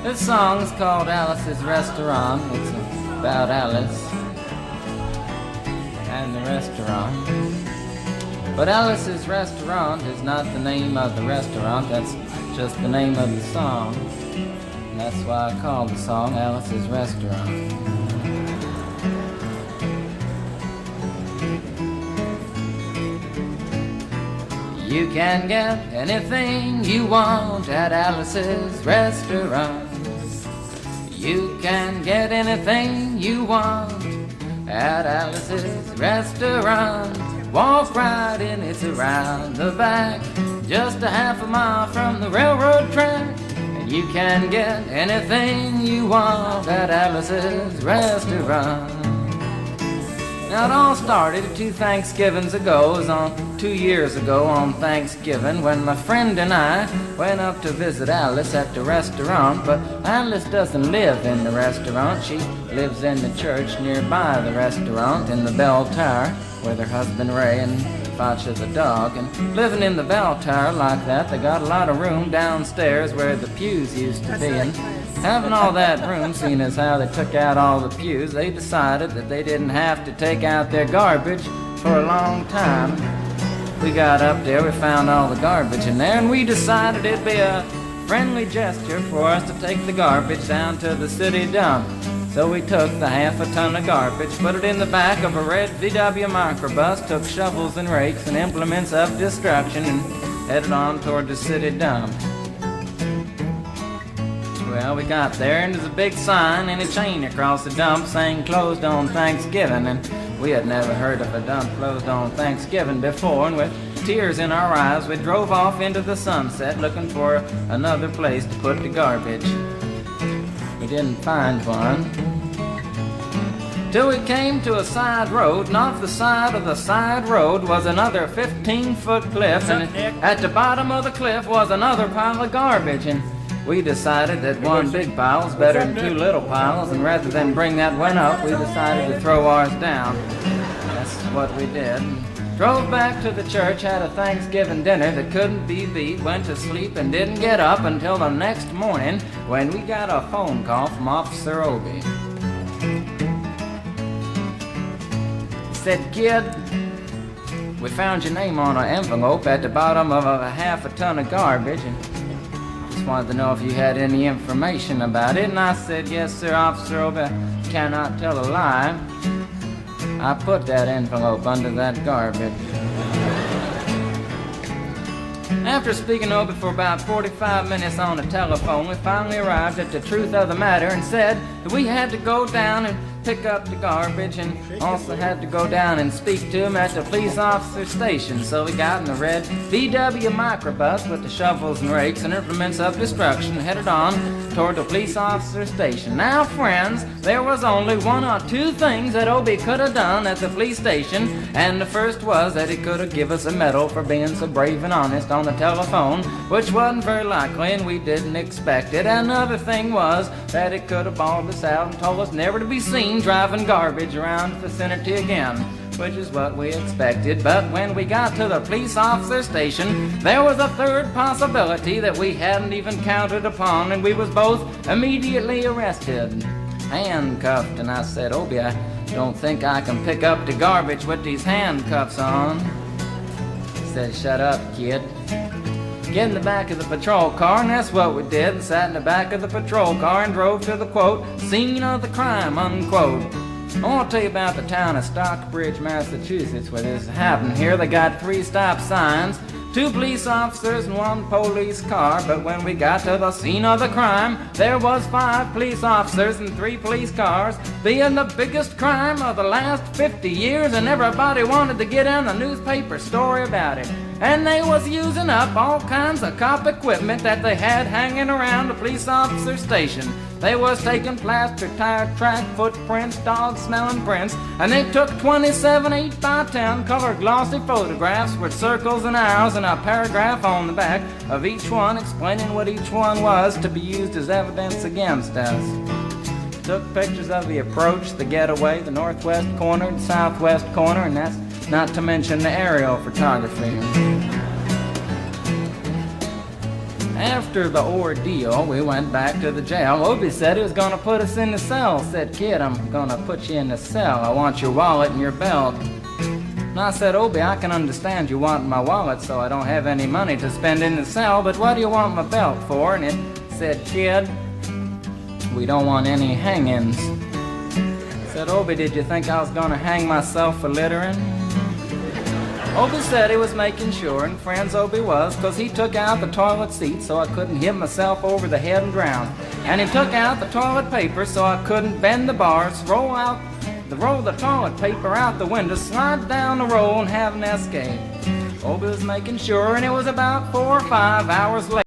This song's called Alice's Restaurant. It's about Alice and the restaurant. But Alice's Restaurant is not the name of the restaurant, that's just the name of the song. And that's why I called the song Alice's Restaurant. You can get anything you want at Alice's Restaurant. You can get anything you want at Alice's Restaurant. Walk right in, it's around the back, just a half a mile from the railroad track. And you can get anything you want at Alice's Restaurant. Now it all started 2 Thanksgivings ago. It was on 2 years ago on Thanksgiving when my friend and I went up to visit Alice at the restaurant. But Alice doesn't live in the restaurant. She lives in the church nearby the restaurant in the bell tower with her husband Ray and Facha the dog. And living in the bell tower like that, they got a lot of room downstairs where the pews used to be. And having all that room, seeing as how they took out all the pews, they decided that they didn't have to take out their garbage for a long time. We got up there, we found all the garbage in there, and we decided it'd be a friendly gesture for us to take the garbage down to the city dump. So we took the half a ton of garbage, put it in the back of a red VW microbus, took shovels and rakes and implements of destruction, and headed on toward the city dump. Well, we got there, and there's a big sign and a chain across the dump saying closed on Thanksgiving, and we had never heard of a dump closed on Thanksgiving before, and with tears in our eyes, we drove off into the sunset looking for another place to put the garbage. We didn't find one till we came to a side road, and off the side of the side road was another 15-foot cliff, and at the bottom of the cliff was another pile of garbage. And we decided that one big pile was better than 2 little piles, and rather than bring that one up, we decided to throw ours down. That's what we did. Drove back to the church, had a Thanksgiving dinner that couldn't be beat, went to sleep and didn't get up until the next morning when we got a phone call from Officer Obie. He said, "Kid, we found your name on an envelope at the bottom of a half a ton of garbage, and wanted to know if you had any information about it." And I said, "Yes, sir, Officer Obie, I cannot tell a lie. I put that envelope under that garbage." After speaking over for about 45 minutes on the telephone, we finally arrived at the truth of the matter and said that we had to go down and pick up the garbage, and also had to go down and speak to him at the police officer station. So we got in the red VW microbus with the shovels and rakes and implements of destruction, headed on toward the police officer station. Now, friends, there was only 1 or 2 things that Obie could have done at the police station, and the first was that he could have given us a medal for being so brave and honest on the telephone, which wasn't very likely, and we didn't expect it. Another thing was that he could have bawled us out and told us never to be seen driving garbage around the vicinity again, which is what we expected. But when we got to the police officer station, there was a third possibility that we hadn't even counted upon, and we was both immediately arrested, handcuffed. And I said, "Obie, I don't think I can pick up the garbage with these handcuffs on." He said, "Shut up, kid. Get in the back of the patrol car," and that's what we did, and sat in the back of the patrol car and drove to the, quote, "scene of the crime," unquote. I want to tell you about the town of Stockbridge, Massachusetts, where this happened here. They got 3 stop signs, 2 police officers and 1 police car, but when we got to the scene of the crime, there was 5 police officers and 3 police cars, being the biggest crime of the last 50 years, and everybody wanted to get in the newspaper story about it. And they was using up all kinds of cop equipment that they had hanging around the police officer station. They was taking plaster, tire track, footprints, dog-smelling prints, and they took 27 8x10 color glossy photographs with circles and arrows and a paragraph on the back of each one explaining what each one was to be used as evidence against us. Took pictures of the approach, the getaway, the northwest corner, the southwest corner, and that's not to mention the aerial photography. After the ordeal, we went back to the jail. Obie said he was going to put us in the cell. Said, "Kid, I'm going to put you in the cell. I want your wallet and your belt." And I said, "Obie, I can understand you want my wallet so I don't have any money to spend in the cell, but what do you want my belt for?" And it said, "Kid, we don't want any hangings." I said, "Obie, did you think I was going to hang myself for littering?" Obie said he was making sure, and friends Obie was, 'cause he took out the toilet seat so I couldn't hit myself over the head and drown. And he took out the toilet paper so I couldn't bend the bars, roll the toilet paper out the window, slide down the roll and have an escape. Obie was making sure, and it was about 4 or 5 hours later.